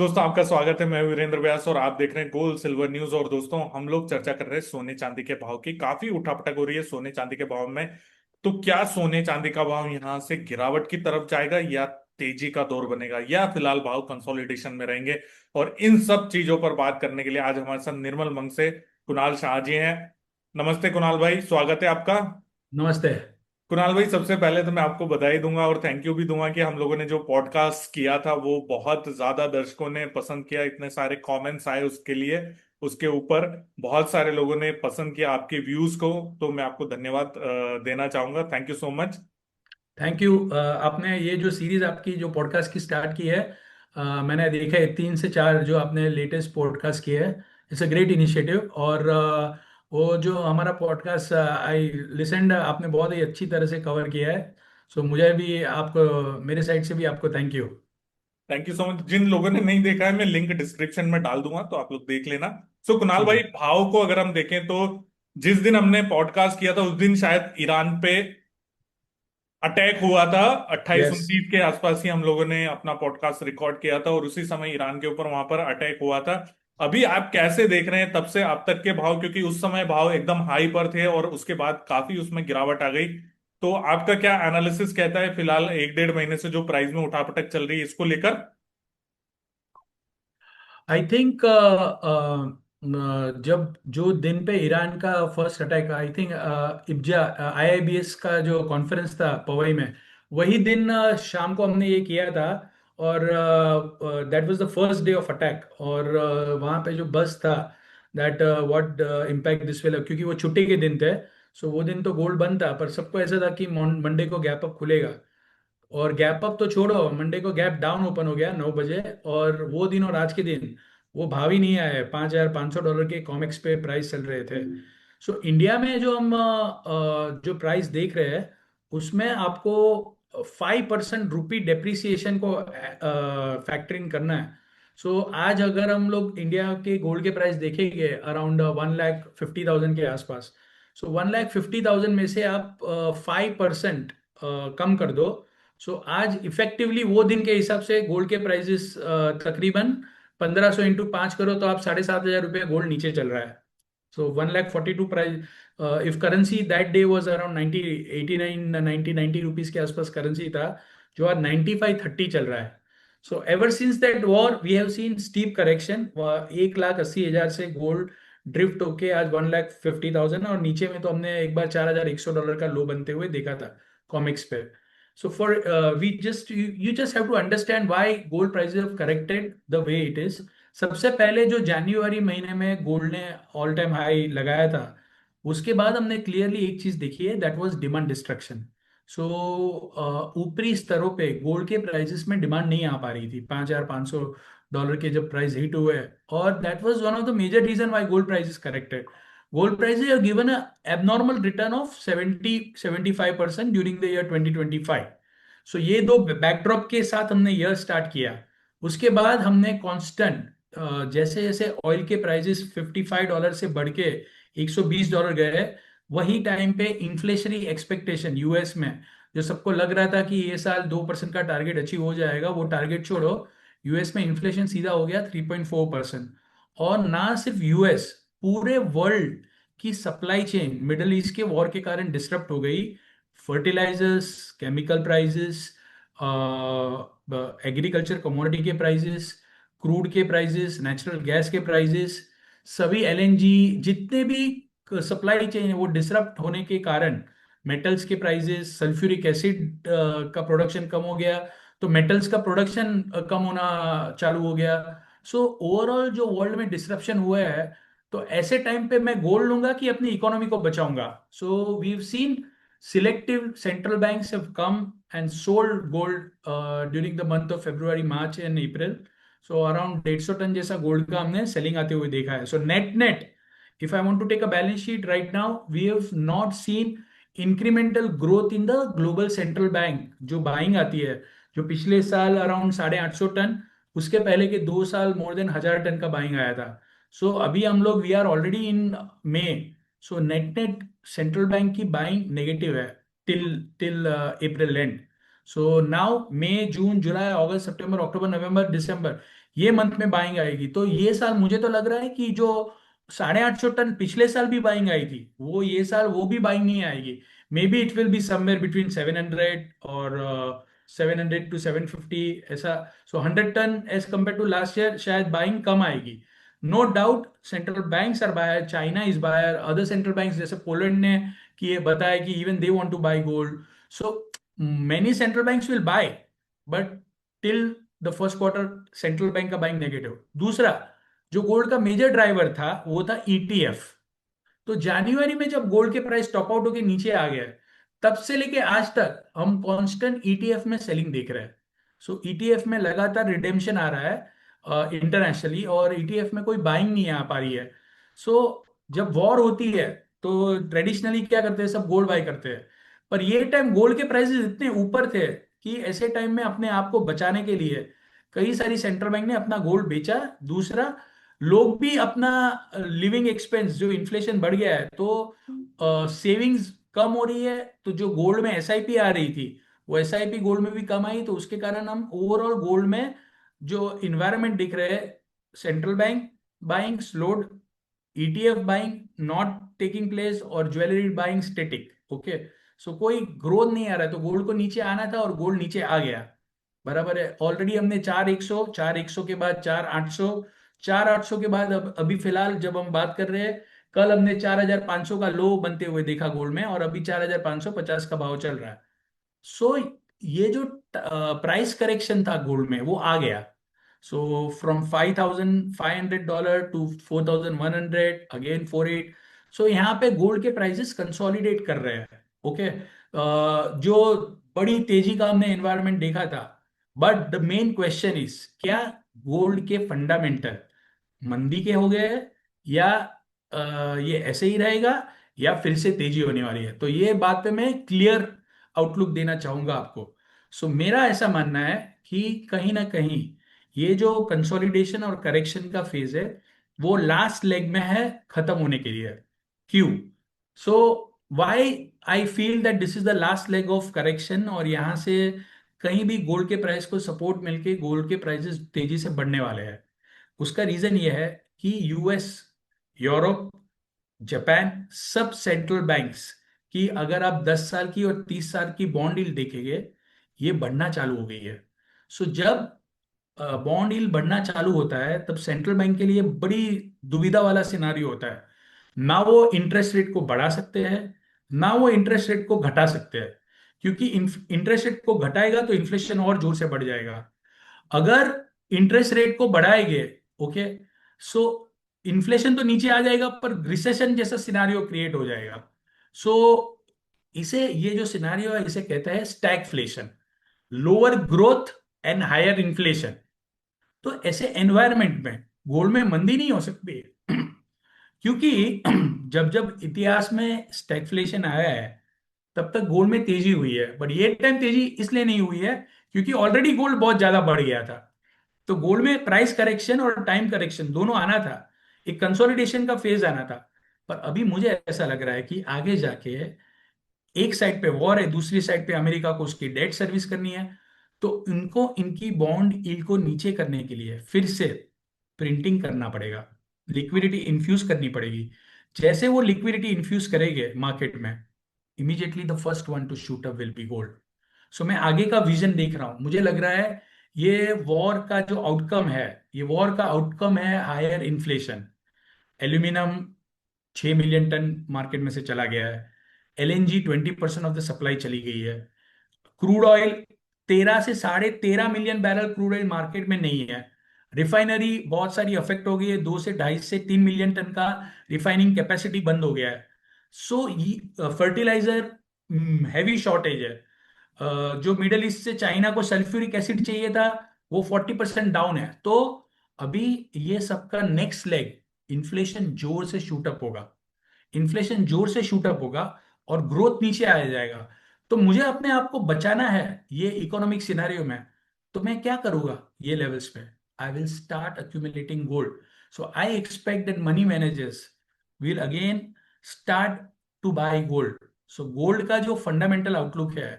दोस्तों, आपका स्वागत है। मैं वीरेंद्र व्यास और आप देख रहे हैं गोल्ड सिल्वर न्यूज। और दोस्तों, हम लोग चर्चा कर रहे हैं सोने चांदी के भाव की। काफी उठापटक हो रही है सोने चांदी के भाव में। तो क्या सोने चांदी का भाव यहां से गिरावट की तरफ जाएगा या तेजी का दौर बनेगा, या फिलहाल भाव कंसोलिडेशन में रहेंगे? और इन सब चीजों पर बात करने के लिए आज हमारे साथ निर्मल मंच से कुणाल शाह जी हैं। नमस्ते कुणाल भाई, स्वागत है आपका। नमस्ते। कुणाल भाई, सबसे पहले तो मैं आपको बधाई दूंगा और थैंक यू भी दूंगा कि हम लोगों ने जो पॉडकास्ट किया था वो बहुत ज्यादा दर्शकों ने पसंद किया। इतने सारे कमेंट्स आए उसके लिए, उसके ऊपर बहुत सारे लोगों ने पसंद किया आपके व्यूज को। तो मैं आपको धन्यवाद देना चाहूंगा। Thank you so much. Thank you. आपने ये जो सीरीज आपकी जो पॉडकास्ट की स्टार्ट की है, मैंने देखा है 3 से 4 जो आपने लेटेस्ट पॉडकास्ट किए है। It's a great initiative. और वो जो हमारा पॉडकास्ट आई लिसनड, आपने बहुत ही अच्छी तरह से कवर किया है। सो मुझे भी आपको, मेरे साइड से भी आपको thank you. Thank you so much. जिन लोगों ने नहीं देखा है, मैं लिंक डिस्क्रिप्शन में डाल दूंगा, तो आप लोग देख लेना। सो कुणाल ठीक भाई, है। भाव को अगर हम देखें तो जिस दिन हमने पॉडकास्ट किया था उस दिन शायद ईरान पे अटैक हुआ था। 28-29 यस। के आसपास ही हम लोगों ने अपना पॉडकास्ट रिकॉर्ड किया था और उसी समय ईरान के ऊपर वहां पर अटैक हुआ था। अभी आप कैसे देख रहे हैं तब से अब तक के भाव, क्योंकि उस समय भाव एकदम हाई पर थे और उसके बाद काफी उसमें गिरावट आ गई। तो आपका क्या एनालिसिस कहता है फिलहाल 1-1.5 महीने से जो प्राइस में उठापटक चल रही है इसको लेकर? आई थिंक जब जो दिन पे ईरान का फर्स्ट अटैक, आई थिंक इब्जा आईआईबीएस का जो कॉन्फ्रेंस था पवई में, वही दिन शाम को हमने ये किया था। और that was the first day of attack. और वहाँ पे जो बस था, that what impact this will, क्योंकि वो छुट्टी के दिन थे। सो वो दिन तो गोल्ड बंद था, पर सबको ऐसा था कि मंडे को गैप अप खुलेगा। और गैप अप तो छोड़ो, मंडे को गैप डाउन ओपन हो गया 9 बजे। और वो दिन और आज के दिन वो भाव ही नहीं आए। $5,500 के कॉमिक्स पे प्राइस चल रहे थे। सो इंडिया में जो हम जो प्राइस देख रहे हैं, उसमें आपको 5% रुपी डेप्रिसिएशन को फैक्टरिंग करना है। सो आज अगर हम लोग इंडिया के गोल्ड के प्राइस देखेंगे अराउंड 1,50,000 के आसपास। सो 1,50,000 में से आप 5% कम कर दो। सो आज इफेक्टिवली वो दिन के हिसाब से गोल्ड के प्राइसेस तकरीबन 1,500 इंटू 5 करो तो आप 7,500 रुपये गोल्ड नीचे चल रहा है। सो 1,42,000 price. If currency that day was around 89 90 rupees के आसपास करेंसी था, जो आज 9530 चल रहा है। So ever since that war we have seen steep correction. 1,80,000 से गोल्ड ड्रिफ्ट होके आज 1,50,000, और नीचे में तो हमने एक बार $4,100 का लो बनते हुए देखा था कॉमिक्स पे। So for we just you just have to understand why gold prices have corrected the way it is. सबसे पहले जो जनवरी महीने में गोल्ड ने ऑल टाइम हाई लगाया था, उसके बाद हमने क्लियरली एक चीज देखी है, दैट वाज डिमांड डिस्ट्रक्शन। सो ऊपरी स्तरों पे गोल्ड के प्राइसेस में डिमांड नहीं आ पा रही थी। $5,500 के जब प्राइस हिट हुए, और that was one of the major reason why gold prices corrected. Gold prices have given a abnormal return of 70-75% during the year 2025. सो ये दो बैकड्रॉप के साथ हमने ईयर स्टार्ट किया। उसके बाद हमने कांस्टेंट, जैसे जैसे ऑयल के प्राइसेस $55 से बढ़ के $120 गए, वही टाइम पे इन्फ्लेशनरी एक्सपेक्टेशन यूएस में, जो सबको लग रहा था कि ये साल 2% का टारगेट अचीव हो जाएगा, वो टारगेट छोड़ो, यूएस में इन्फ्लेशन सीधा हो गया 3.4%। और ना सिर्फ यूएस, पूरे वर्ल्ड की सप्लाई चेन मिडल ईस्ट के वॉर के कारण डिस्टर्ब हो गई। Fertilisers, chemical prices, agriculture commodity के प्राइसेस, क्रूड के प्राइसेस, नेचुरल गैस के प्राइसेस, सभी एलएनजी, जितने भी सप्लाई चेन है वो डिसरप्ट होने के कारण मेटल्स के प्राइसेस, सल्फ्यूरिक एसिड का प्रोडक्शन कम हो गया, तो मेटल्स का प्रोडक्शन कम होना चालू हो गया। सो ओवरऑल जो वर्ल्ड में डिसरप्शन हुआ है, तो ऐसे टाइम पे मैं गोल्ड लूंगा कि अपनी इकोनॉमी को बचाऊंगा। So we have seen selective central banks have come and sold gold during the month of February, March and April. So around 150 ton जैसा गोल्ड का हमने सेलिंग आते हुए देखा है। सो net net, if I want to take a balance sheet right now, we have not seen incremental growth in the global central bank जो buying आती है, जो पिछले साल अराउंड 850 टन, उसके पहले के 2 साल मोर देन 1,000 टन का बाइंग आया था। सो अभी हम लोग we are already in May. So net net central bank की बाइंग नेगेटिव है till till April end. So now May, June, July, August, September, October, November, December, ये month में बाइंग आएगी। तो ये साल मुझे तो लग रहा है कि जो 850 टन पिछले साल भी बाइंग आई थी, वो ये साल वो भी बाइंग नहीं आएगी। Maybe it will be somewhere between 700 और 700 to 750 ऐसा। So 100 ton as compare to last year शायद बाइंग कम आएगी। No doubt central banks are buyer, China is buyer, other central banks जैसे पोलैंड ने कि ये बताया कि even they want to buy gold. So many central banks will buy, but till the first quarter central bank का buying negative. दूसरा जो gold का मेजर ड्राइवर था वो था ईटीएफ। तो जनवरी में जब गोल्ड के प्राइस टॉप आउट होके नीचे आ गया है, तब से लेके आज तक हम कांस्टेंट ईटीएफ में सेलिंग देख रहे हैं। सो ईटीएफ में लगातार रिडेम्पशन आ रहा है इंटरनेशनली, और ईटीएफ में कोई बाइंग नहीं आ पा रही है। सो जब वॉर होती है तो ट्रेडिशनली क्या करते हैं, सब गोल्ड बाय करते हैं। पर ये टाइम गोल्ड के प्राइसेस इतने ऊपर थे कि ऐसे टाइम में अपने आप को बचाने के लिए कई सारी सेंट्रल बैंक ने अपना गोल्ड बेचा। दूसरा, लोग भी अपना लिविंग एक्सपेंस, जो इन्फ्लेशन बढ़ गया है तो सेविंग्स कम हो रही है, तो जो गोल्ड में एसआईपी आ रही थी वो एसआईपी गोल्ड में भी कम आई। तो उसके कारण हम ओवरऑल गोल्ड में जो इन्वायरमेंट दिख रहे हैं, central bank buying slowed, ETF buying not taking place, और ज्वेलरी बाइंग स्टेटिक। ओके, सो कोई ग्रोथ नहीं आ रहा है। तो गोल्ड को नीचे आना था और गोल्ड नीचे आ गया, बराबर है। ऑलरेडी हमने 4,100 के बाद 4,800, 4,800 के बाद अब अभी फिलहाल जब हम बात कर रहे हैं, कल हमने 4,500 का लो बनते हुए देखा गोल्ड में, और अभी 4,550 का भाव चल रहा है। सो ये जो प्राइस करेक्शन था गोल्ड में वो आ गया। So from $5,500 to 4,100, again 4,800। So यहाँ पे गोल्ड के प्राइसेस कंसोलिडेट कर रहे हैं। ओके, जो बड़ी तेजी का हमने एनवायरनमेंट देखा था, but the main question is क्या गोल्ड के फंडामेंटल मंदी के हो गए हैं, या ये ऐसे ही रहेगा, या फिर से तेजी होने वाली है। तो ये बात पे मैं क्लियर आउटलुक देना चाहूंगा आपको। सो मेरा ऐसा मानना है कि कहीं ना कहीं ये जो कंसोलिडेशन और करेक्शन का फेज है वो लास्ट लेग में है, खत्म होने के लिए। क्यों? So why I feel that this is the last leg of correction, और यहां से कहीं भी गोल्ड के प्राइस को सपोर्ट मिलके गोल्ड के प्राइसेस तेजी से बढ़ने वाले हैं। उसका रीजन ये है कि यूएस, यूरोप, जापान, सब सेंट्रल बैंक्स की अगर आप 10 साल की और 30 साल की बॉन्ड यील्ड देखेंगे, ये बढ़ना चालू हो गई है। सो जब बॉन्ड यील्ड बढ़ना चालू होता है तब सेंट्रल बैंक के लिए बड़ी दुविधा वाला सिनारियो होता है। ना वो इंटरेस्ट रेट को बढ़ा सकते हैं, ना वो इंटरेस्ट रेट को घटा सकते हैं, क्योंकि इंटरेस्ट रेट को घटाएगा तो इन्फ्लेशन और जोर से बढ़ जाएगा। अगर इंटरेस्ट रेट को बढ़ाएंगे, ओके, सो इन्फ्लेशन तो नीचे आ जाएगा पर रिसेशन जैसा सिनारियो क्रिएट हो जाएगा। सो इसे, ये जो सिनारियो है इसे कहते हैं stagflation, lower growth and higher inflation. तो ऐसे एनवायरनमेंट में गोल्ड में मंदी नहीं हो सकती क्योंकि जब जब इतिहास में स्टैगफ्लेशन आया है तब तक गोल्ड में तेजी हुई है, बट ये टाइम तेजी इसलिए नहीं हुई है क्योंकि ऑलरेडी गोल्ड बहुत ज्यादा बढ़ गया था। तो गोल्ड में प्राइस करेक्शन और टाइम करेक्शन दोनों आना था, एक कंसोलिडेशन का फेज आना था। पर अभी मुझे ऐसा लग रहा है कि आगे जाके एक साइड पे वॉर है, दूसरी साइड पे अमेरिका को उसकी डेट सर्विस करनी है। तो इनको इनकी बॉन्ड यील्ड को नीचे करने के लिए फिर से प्रिंटिंग करना पड़ेगा, लिक्विडिटी इन्फ्यूज करनी पड़ेगी। जैसे वो लिक्विडिटी इन्फ्यूज करेंगे मार्केट में, immediately the first one to shoot up will be gold. So मैं आगे का विजन देख रहा हूं, मुझे लग रहा है ये वॉर का जो आउटकम है, ये वॉर का आउटकम है higher inflation. Aluminium 6 million ton market में से चला गया है, एलएनजी 20% ऑफ द सप्लाई चली गई है, क्रूड ऑयल 13 से 13.5 million barrel crude oil market में नहीं है, रिफाइनरी बहुत सारी अफेक्ट हो गई है, 2 से 2.5 से 3 मिलियन टन का रिफाइनिंग कैपेसिटी बंद हो गया है। सो फर्टिलाइजर हैवी शॉर्टेज है। जो मिडल ईस्ट से चाइना को सल्फ्यूरिक एसिड चाहिए था वो 40% डाउन है। तो अभी ये सबका नेक्स्ट लेग, इन्फ्लेशन जोर से शूटअप होगा, इन्फ्लेशन जोर से शूटअप होगा और ग्रोथ नीचे आ जाएगा। तो मुझे अपने आप को बचाना है ये इकोनॉमिक सिनेरियो में। तो मैं क्या करूंगा ये लेवल्स पे? I will start accumulating gold. So I expect that money managers will again start to buy gold. So gold का जो फंडामेंटल आउटलुक है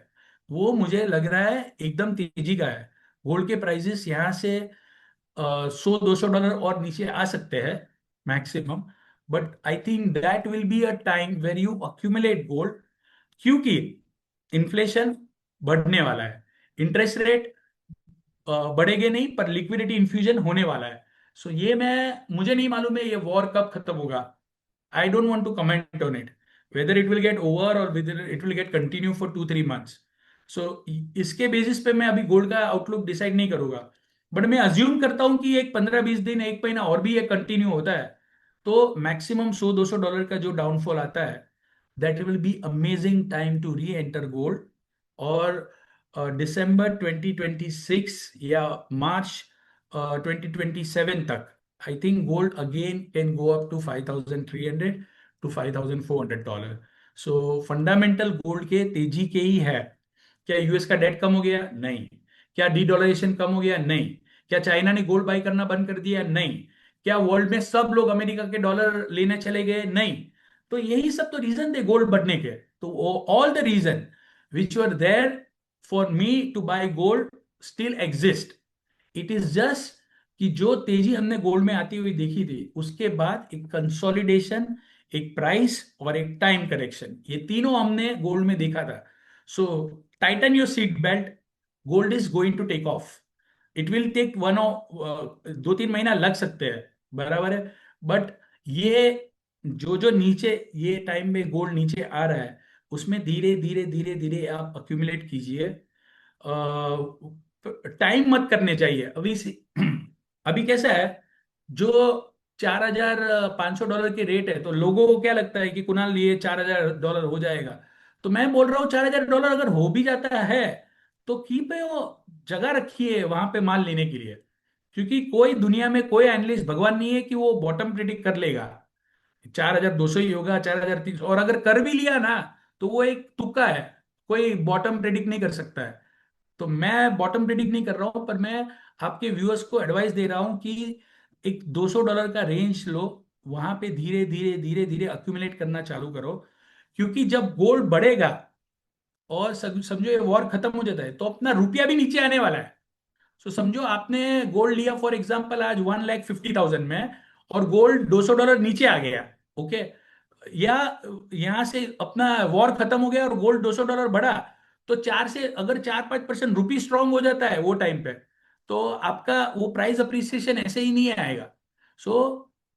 वो मुझे लग रहा है एकदम तेजी का है। गोल्ड के प्राइसेस यहाँ से $100-200 और नीचे आ सकते हैं maximum. But I think that will be a time where you accumulate gold, क्योंकि इन्फ्लेशन बढ़ने वाला है, इंटरेस्ट रेट बढ़ेंगे नहीं, पर लिक्विडिटी इन्फ्यूजन होने वाला है। सो ये मैं, मुझे नहीं मालूम है ये वॉर कब खत्म होगा। I don't want to comment on it, whether it will get over और whether it will get continue for 2-3 months. So इसके बेसिस पे मैं अभी गोल्ड का आउटलुक डिसाइड नहीं करूंगा। बट मैं अज्यूम करता हूं कि एक 15-20 दिन, एक महीना और भी ये कंटिन्यू होता है, तो मैक्सिमम $100-200 का जो डाउनफॉल आता है, that will be amazing time to reenter gold. और दिसंबर 2026 या मार्च 2027 तक I think gold again can go up to 5,300 to 5,400 dollar. So fundamental gold के तेजी के ही है। क्या यूएस का डेट कम हो गया? नहीं। क्या डी डॉलरेशन कम हो गया? नहीं। क्या चाइना ने गोल्ड बाई करना बंद कर दिया? नहीं। क्या वर्ल्ड में सब लोग अमेरिका के डॉलर लेने चले गए? नहीं। तो यही सब तो रीजन थे गोल्ड बढ़ने के। तो all the reason which were there for me to buy gold still exist. It is just कि जो तेजी हमने गोल्ड में आती हुई देखी थी, उसके बाद एक कंसोलिडेशन, एक प्राइस और एक टाइम करेक्शन, ये तीनों हमने गोल्ड में देखा था। So tighten your seat belt, gold is going to take off. It will take 2-3 महीना लग सकते हैं, बराबर है। बट ये जो जो नीचे ये टाइम में गोल्ड नीचे आ रहा है, उसमें धीरे धीरे धीरे धीरे आप अक्यूमुलेट कीजिए। टाइम मत करने चाहिए अभी से। अभी कैसा है, जो $4,500 के रेट है, तो लोगों को क्या लगता है कि कुणाल ये $4,000 हो जाएगा। तो मैं बोल रहा हूँ $4,000 अगर हो भी जाता है, तो की पे वो जगह रखिए वहां पे माल लेने के लिए। क्योंकि कोई दुनिया में कोई एनालिस्ट भगवान नहीं है कि वो बॉटम प्रिडिक्ट कर लेगा। 4,200 ही होगा, 4,300, और अगर कर भी लिया ना, तो वो एक तुक्का है, कोई बॉटम प्रिडिक्ट नहीं कर सकता है। तो मैं बॉटम प्रिडिक्ट नहीं कर रहा हूं, पर मैं आपके व्यूअर्स को एडवाइस दे रहा हूं कि एक $200 का रेंज लो, वहां पे धीरे धीरे धीरे धीरे अक्यूमुलेट करना चालू करो। क्योंकि जब गोल्ड बढ़ेगा और समझो ये वॉर खत्म हो जाता है, तो अपना रुपया भी नीचे आने वाला है। सो समझो आपने गोल्ड लिया फॉर एग्जांपल आज 1,50,000 में, और गोल्ड $200 नीचे आ गया, ओके, या यहां से अपना वॉर खत्म हो गया और गोल्ड $200 बढ़ा, तो चार से अगर 4-5% रुपी स्ट्रांग हो जाता है वो टाइम पे, तो आपका वो प्राइस अप्रिसिएशन ऐसे ही नहीं आएगा। सो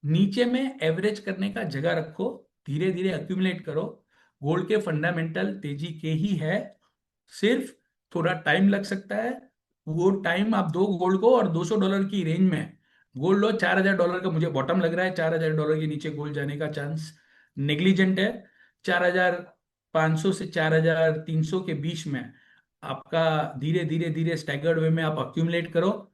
नीचे में एवरेज करने का जगह रखो, धीरे धीरे अक्यूमुलेट करो। गोल्ड के फंडामेंटल तेजी के ही है, सिर्फ थोड़ा टाइम लग सकता है। वो टाइम आप दो गोल्ड को, और $200 की रेंज में गोल्ड लो। $4,000 का मुझे बॉटम लग रहा है, $4,000 के नीचे गोल्ड जाने का चांस नेग्लिजेंट है। 4,500 से 4,300 के बीच में आपका धीरे धीरे धीरे स्टैगर्ड वे में आप अक्यूमुलेट करो।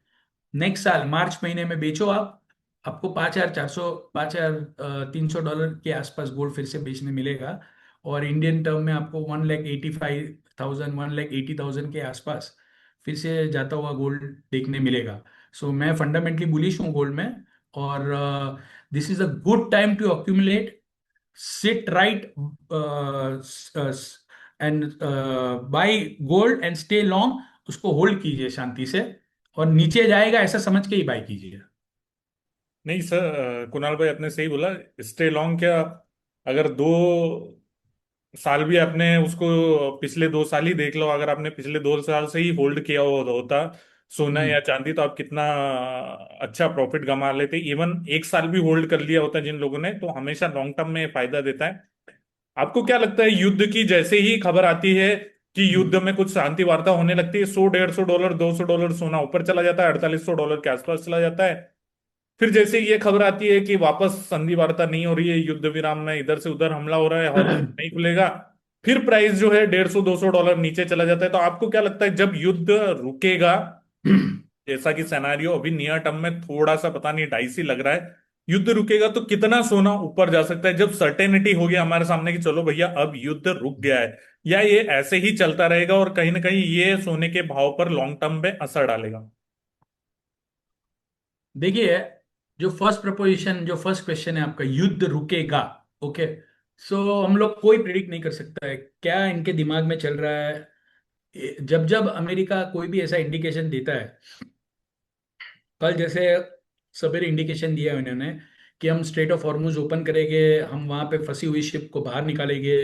नेक्स्ट साल मार्च महीने में बेचो आप, आपको 5,400 $5,300 के आसपास गोल्ड फिर से बेचने मिलेगा। और इंडियन टर्म में आपको 1,85,000 1,80,000 के आसपास फिर से जाता हुआ गोल्ड देखने मिलेगा। सो मैं फंडामेंटली बुलिश हूँ गोल्ड में। और this is a good time to accumulate, sit right and buy gold and stay long. उसको होल्ड कीजिए शांति से, और नीचे जाएगा ऐसा समझ के ही बाय कीजिए। नहीं सर, कुणाल भाई आपने सही बोला। स्टे लॉन्ग क्या, अगर 2 साल भी आपने उसको, पिछले 2 साल ही देख लो, अगर आपने पिछले 2 साल से ही होल्ड किया होता सोना हम्म। या चांदी, तो आप कितना अच्छा प्रॉफिट कमा लेते। इवन 1 साल भी होल्ड कर लिया होता जिन लोगों ने, तो हमेशा लॉन्ग टर्म में फायदा देता है। आपको क्या लगता है, युद्ध की जैसे ही खबर आती है कि युद्ध हम्म। में कुछ शांति वार्ता होने लगती है, 100, 150 डॉलर, $200 सोना ऊपर चला जाता है, $4,800 के आसपास चला जाता है। फिर जैसे ये खबर आती है कि वापस संधि वार्ता नहीं हो रही है, युद्ध विराम में इधर से उधर हमला हो रहा है, हॉर्मोन नहीं खुलेगा, फिर प्राइस जो है 150, 200 डॉलर नीचे चला जाता है। तो आपको क्या लगता है, जब युद्ध रुकेगा, जैसा कि सिनेरियो अभी नियर टर्म में थोड़ा सा पता नहीं डाइसी लग रहा है, युद्ध रुकेगा तो कितना सोना ऊपर जा सकता है, जब सर्टेनिटी हो गया हमारे सामने कि चलो भैया अब युद्ध रुक गया है? या ये ऐसे ही चलता रहेगा और कहीं ना कहीं ये सोने के भाव पर लॉन्ग टर्म में असर डालेगा? देखिए, जो फर्स्ट प्रपोजिशन, जो फर्स्ट क्वेश्चन है आपका, युद्ध रुकेगा, ओके। सो हम लोग कोई प्रिडिक्ट नहीं कर सकता है क्या इनके दिमाग में चल रहा है। जब जब अमेरिका कोई भी ऐसा इंडिकेशन देता है कल जैसे सवेरे इंडिकेशन दिया है उन्होंने कि हम स्ट्रेट ऑफ हॉर्मुज ओपन करेंगे, हम वहां पे फंसी हुई शिप को बाहर निकालेंगे।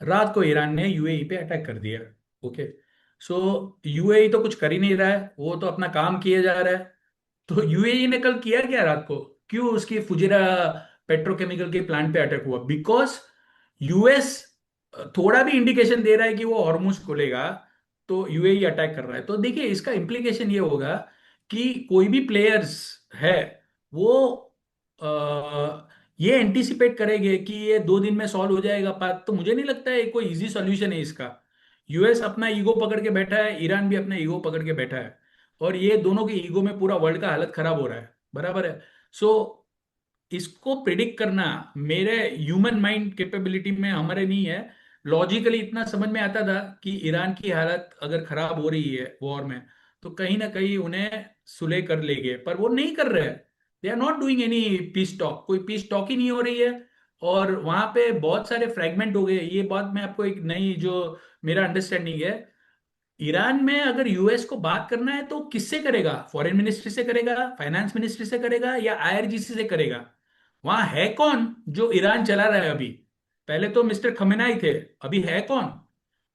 रात को ईरान ने यूएई पे अटैक कर दिया। ओके। सो यूएई तो कुछ कर ही नहीं रहा है, वो तो अपना काम किए जा रहा है। तो यूएई ने कल किया क्या रात को? क्यों उसकी फुजिरा पेट्रोकेमिकल के प्लांट पे अटैक हुआ? बिकॉज यूएस थोड़ा भी इंडिकेशन दे रहा है कि वो हॉर्मुज खोलेगा, तो यूएई अटैक कर रहा है। तो देखिए इसका इम्प्लीकेशन ये होगा कि कोई भी प्लेयर्स है वो ये एंटिसिपेट करेंगे कि ये 2 दिन में सॉल्व हो जाएगा बात। तो मुझे नहीं लगता है कोई इजी सॉल्यूशन है इसका। यूएस अपना ईगो पकड़ के बैठा है, ईरान भी अपना ईगो पकड़ के बैठा है, और ये दोनों के ईगो में पूरा वर्ल्ड का हालत खराब हो रहा है। बराबर है। सो इसको प्रिडिक्ट करना मेरे ह्यूमन माइंड कैपेबिलिटी में हमारे नहीं है। लॉजिकली इतना समझ में आता था कि ईरान की हालत अगर खराब हो रही है वॉर में, तो कहीं ना कहीं उन्हें सुलह कर लेंगे, पर वो नहीं कर रहे हैं। They are not doing any peace talk, कोई पीस टॉक ही नहीं हो रही है। और वहां पे बहुत सारे फ्रैगमेंट हो गए। ये बात मैं आपको एक नई जो मेरा अंडरस्टैंडिंग है, ईरान में अगर यूएस को बात करना है तो किससे करेगा? फॉरेन मिनिस्ट्री से करेगा, फाइनेंस मिनिस्ट्री से करेगा, या आईआरजीसी से करेगा? वहां है कौन जो ईरान चला रहा है अभी? पहले तो मिस्टर खमेनाई थे, अभी है कौन?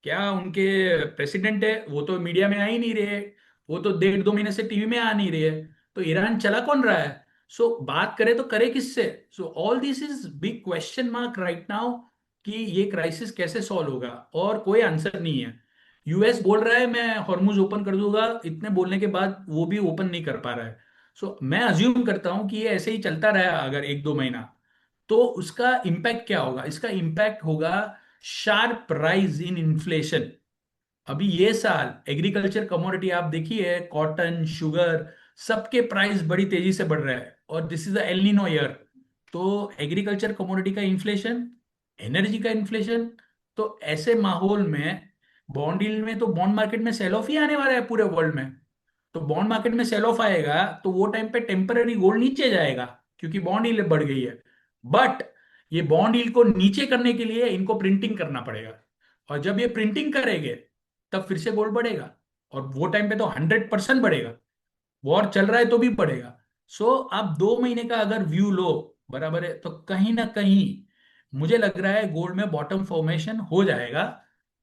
क्या उनके प्रेसिडेंट है? वो तो मीडिया में आ ही नहीं रहे, वो तो 1.5-2 महीने से टीवी में आ नहीं रहे। तो ईरान चला कौन रहा है? सो बात करे तो करे किससे? So all this is big question mark right now कि ये क्राइसिस कैसे सॉल्व होगा, और कोई आंसर नहीं है। यूएस बोल रहा है मैं हॉर्मुज ओपन कर दूंगा, इतने बोलने के बाद वो भी ओपन नहीं कर पा रहा है। सो मैं अज्यूम करता हूं कि ये ऐसे ही चलता रहा अगर 1-2 महीना, तो उसका इम्पैक्ट क्या होगा? इसका इम्पैक्ट होगा शार्प राइज इन इन्फ्लेशन। अभी ये साल एग्रीकल्चर कमोडिटी आप देखिए, कॉटन, शुगर, सबके प्राइस बड़ी तेजी से बढ़ रहा है, और this is the El Nino year. तो एग्रीकल्चर कमोडिटी का इन्फ्लेशन, एनर्जी का इन्फ्लेशन, तो ऐसे माहौल में बॉन्ड यील्ड में, तो बॉन्ड मार्केट में सेल ऑफ ही आने वाला है पूरे वर्ल्ड में। तो बॉन्ड मार्केट में सेल ऑफ आएगा तो वो टाइम पे टेम्पररी गोल्ड नीचे जाएगा, क्योंकि बॉन्ड यील्ड बढ़ गई है। बट ये बॉन्ड यील्ड को नीचे करने के लिए इनको प्रिंटिंग करना पड़ेगा, और जब ये प्रिंटिंग करेंगे तब फिर से गोल्ड बढ़ेगा, और वो टाइम पे तो 100% बढ़ेगा। वॉर चल रहा है तो भी बढ़ेगा। सो आप 2 महीने का अगर व्यू लो, बराबर है, तो कहीं ना कहीं मुझे लग रहा है गोल्ड में बॉटम फॉर्मेशन हो जाएगा।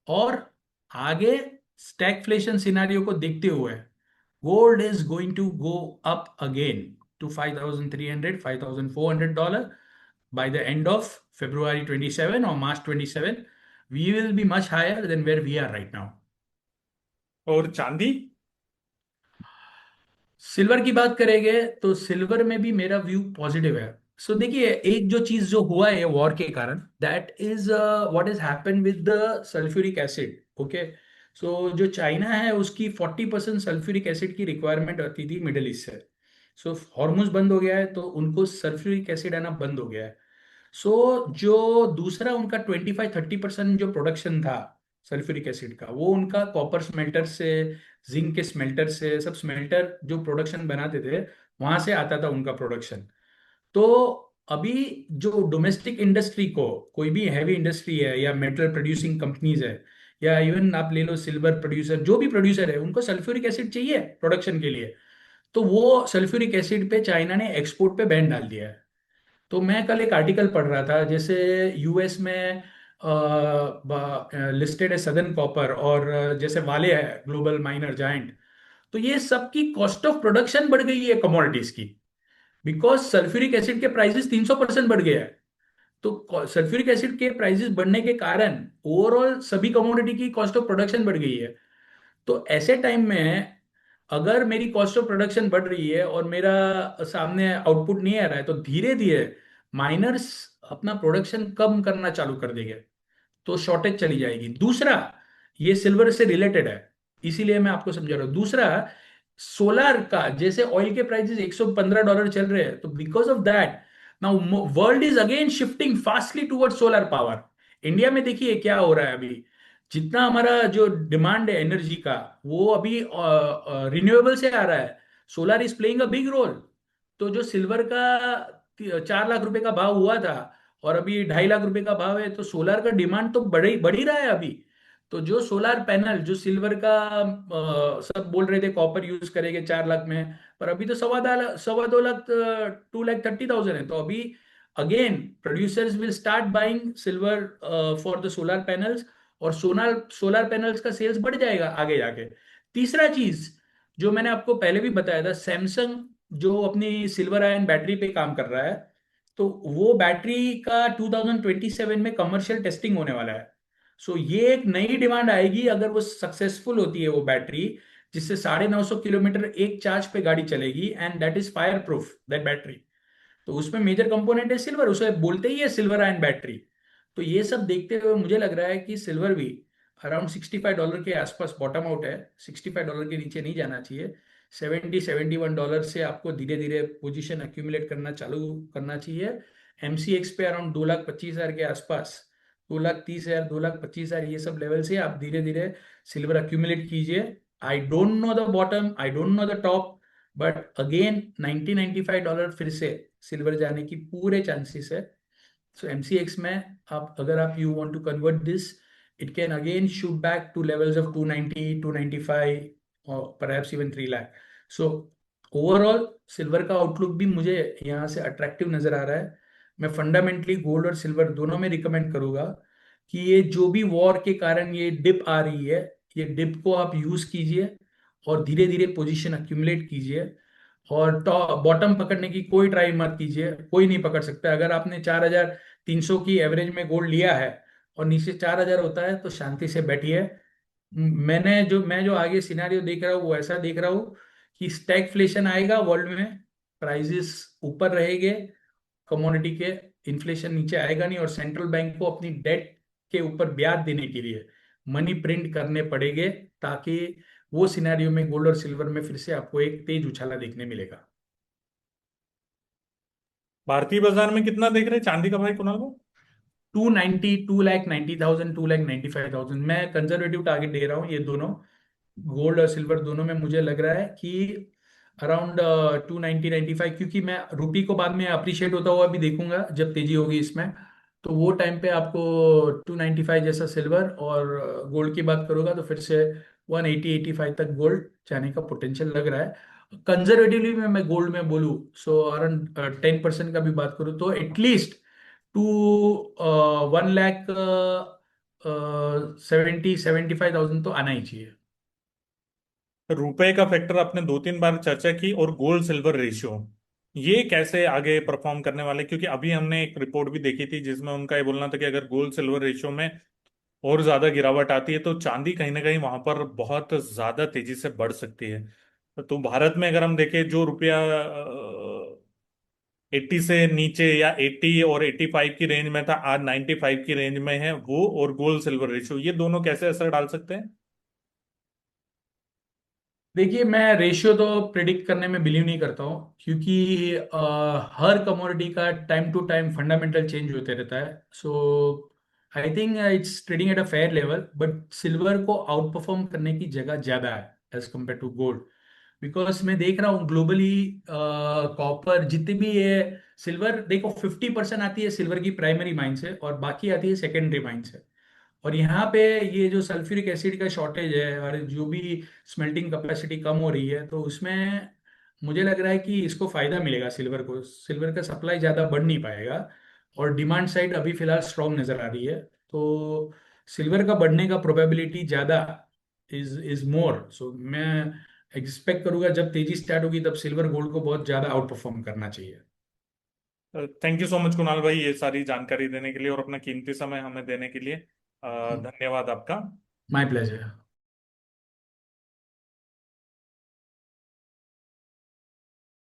और आगे स्टैगफ्लेशन सिनारियो को देखते हुए gold is going to go up again to 5,300, $5,400 by the end of February 27 or March 27. We will be much higher than where we are right now. और चांदी? सिल्वर की बात करेंगे तो सिल्वर में भी मेरा व्यू पॉजिटिव है। सो देखिए एक जो चीज जो हुआ है वॉर के कारण, that is what is happen with the sulphuric acid. Okay. So जो चाइना है उसकी 40% सल्फ्यूरिक एसिड की रिक्वायरमेंट आती थी मिडिल ईस्ट से। सो हॉर्मुज बंद हो गया है तो उनको सल्फ्यूरिक एसिड आना बंद हो गया है। सो जो दूसरा उनका 25-30% जो प्रोडक्शन था सल्फ्यूरिक एसिड का, वो उनका कॉपर स्मेल्टर से, जिंक के स्मेल्टर से, सब स्मेल्टर जो प्रोडक्शन बनाते थे वहां से आता था उनका प्रोडक्शन। तो अभी जो डोमेस्टिक इंडस्ट्री को, कोई भी हैवी इंडस्ट्री है या मेटल प्रोड्यूसिंग कंपनीज है, या इवन आप ले लो सिल्वर प्रोड्यूसर, जो भी प्रोड्यूसर है उनको सल्फ्यूरिक एसिड चाहिए प्रोडक्शन के लिए। तो वो सल्फ्यूरिक एसिड पे चाइना ने एक्सपोर्ट पे बैन डाल दिया है। तो मैं कल एक आर्टिकल पढ़ रहा था, जैसे यूएस में लिस्टेड है सदर्न कॉपर, और जैसे वाले है ग्लोबल माइनर जायंट। तो ये सबकी कॉस्ट ऑफ प्रोडक्शन बढ़ गई है कमोडिटीज की, बिकॉज सल्फ्यूरिक एसिड के प्राइसेस 300% बढ़ गया है। तो सल्फ्यूरिक एसिड के प्राइसेस बढ़ने के कारण ओवरऑल सभी कमोडिटी की कॉस्ट ऑफ प्रोडक्शन बढ़ गई है। तो ऐसे टाइम में अगर मेरी कॉस्ट ऑफ प्रोडक्शन बढ़ रही है और मेरा सामने आउटपुट नहीं आ रहा है, तो धीरे धीरे माइनर्स अपना प्रोडक्शन कम करना चालू कर देंगे, तो शॉर्टेज चली जाएगी। दूसरा, ये सिल्वर से रिलेटेड है, इसीलिए मैं आपको समझा रहा हूँ। दूसरा, सोलार का जैसे ऑयल के प्राइसेस $115 चल रहे हैं, तो because of that now world is again shifting fastly toward solar power. India में देखिए क्या हो रहा है अभी, जितना हमारा जो डिमांड है एनर्जी का, वो अभी रिन्यूएबल से आ रहा है। Solar is playing a big role. तो जो सिल्वर का 4 लाख रुपए का भाव हुआ था, और अभी 2.5 लाख रुपए का भाव है, तो सोलर का डिमांड तो बढ़ ही रहा है अभी। तो जो सोलार पैनल जो सिल्वर का सब बोल रहे थे कॉपर यूज करेंगे 4 लाख में, पर अभी तो सवा 2 लाख 2,30,000 है। तो अभी again producers will start buying silver for the solar panels, और सोलर सोलर पैनल्स का सेल्स बढ़ जाएगा आगे जाके। तीसरा चीज जो मैंने आपको पहले भी बताया था, सैमसंग जो अपनी सिल्वर आयन बैटरी पे काम कर रहा है, तो वो बैटरी का 2027 में कमर्शियल टेस्टिंग होने वाला है। सो ये एक नई डिमांड आएगी अगर वो सक्सेसफुल होती है वो बैटरी, जिससे 950 किलोमीटर एक चार्ज पे गाड़ी चलेगी, and that is fire proof that battery. तो उसमें मेजर कंपोनेंट है सिल्वर, उसे बोलते ही है सिल्वर आयन बैटरी। तो ये सब देखते हुए मुझे लग रहा है कि सिल्वर भी अराउंड $65 के आसपास बॉटम आउट है। $65 के नीचे नहीं जाना चाहिए। 70-71 डॉलर से आपको धीरे धीरे पोजीशन एक्यूमुलेट करना चालू करना चाहिए। एमसीएक्स पे अराउंड 2,25,000 के आसपास, 2,30,000 2,25,000 ये सब लेवल से आप धीरे धीरे सिल्वर एक्यूमुलेट कीजिए। I don't know the bottom, I don't know the top, but again 90-95 dollar फिर से सिल्वर जाने की पूरे चांसेस है। सो एमसीएक्स में आप अगर आप you want to convert this, it can again shoot back to levels of 290 295 और perhaps even 3 lakh. So overall silver का आउटलुक भी मुझे यहाँ से अट्रैक्टिव नजर आ रहा है। मैं फंडामेंटली गोल्ड और सिल्वर दोनों में रिकमेंड करूंगा कि ये जो भी वॉर के कारण ये डिप आ रही है, ये डिप को आप यूज कीजिए और धीरे धीरे पोजीशन अक्यूमुलेट कीजिए। और टॉप बॉटम पकड़ने की कोई ट्राई मत कीजिए, कोई नहीं पकड़ सकता। अगर आपने 4,300 की एवरेज में गोल्ड लिया है और नीचे 4,000 होता है तो शांति से बैठिए। मैं जो आगे सिनारियो देख रहा हूँ वो ऐसा देख रहा हूँ कि स्टैगफ्लेशन आएगा वर्ल्ड में, प्राइजेस ऊपर रहेंगे कमोडिटी के, इन्फ्लेशन नीचे आएगा नहीं, और सेंट्रल बैंक को अपनी डेट के ऊपर ब्याज देने के लिए मनी प्रिंट करने पड़ेंगे, ताकि वो सिनेरियो में गोल्ड और सिल्वर में फिर से आपको एक तेज उछाला देखने मिलेगा। भारतीय बाजार में कितना देख रहे हैं चांदी का भाई कुणाल को? 290, 2,90,000, 2,95,000 मैं कंजर्वेटिव टारगेट दे रहा हूँ ये दोनों, गोल्ड और सिल्वर दोनों में। मुझे लग रहा है कि अराउंड 290-95, क्योंकि मैं रुपी को बाद में अप्रिशिएट होता हुआ भी देखूंगा जब तेजी होगी इसमें। तो वो टाइम पे आपको 295 जैसा सिल्वर, और गोल्ड की बात करूंगा तो फिर से 180-85 तक गोल्ड जाने का पोटेंशियल लग रहा है। कंजर्वेटिवली मैं गोल्ड में बोलूँ, सो अराउंड 10% का भी बात करूँ तो एटलीस्ट टू 1 लाख 70-75,000 तो आना ही चाहिए। रुपए का फैक्टर आपने दो तीन बार चर्चा की, और गोल्ड सिल्वर रेशियो ये कैसे आगे परफॉर्म करने वाले? क्योंकि अभी हमने एक रिपोर्ट भी देखी थी जिसमें उनका ये बोलना था कि अगर गोल्ड सिल्वर रेशियो में और ज्यादा गिरावट आती है तो चांदी कहीं ना कहीं वहां पर बहुत ज्यादा तेजी से बढ़ सकती है। तो भारत में अगर हम देखें, जो रुपया 80 से नीचे या 80 और 85 की रेंज में था, आज 95 की रेंज में है वो, और गोल्ड सिल्वर रेशियो ये दोनों कैसे असर डाल सकते हैं? देखिए, मैं रेशियो तो प्रिडिक्ट करने में बिलीव नहीं करता हूँ, क्योंकि हर कमोडिटी का time to time fundamental change होते रहता है। So I think it's trading at a fair level, but silver को आउट परफॉर्म करने की जगह ज्यादा है as compare to gold. Because मैं देख रहा हूँ ग्लोबली कॉपर जितने भी ये, सिल्वर देखो 50% आती है सिल्वर की प्राइमरी माइन से, और बाकी आती है सेकेंडरी माइन से। और यहाँ पे ये जो सल्फ्यूरिक एसिड का शॉर्टेज है और जो भी स्मेल्टिंग कैपेसिटी कम हो रही है, तो उसमें मुझे लग रहा है कि इसको फायदा मिलेगा सिल्वर को। सिल्वर का सप्लाई ज़्यादा बढ़ नहीं पाएगा, और डिमांड साइड अभी फिलहाल स्ट्रॉन्ग नज़र आ रही है। तो सिल्वर का बढ़ने का प्रोबेबिलिटी ज़्यादा इज मोर। सो मैं एक्सपेक्ट करूंगा जब तेजी स्टार्ट होगी तब सिल्वर गोल्ड को बहुत ज़्यादा आउट परफॉर्म करना चाहिए। Thank you so much Kunal भाई, ये सारी जानकारी देने के लिए और अपना कीमती समय हमें देने के लिए। धन्यवाद आपका। My pleasure.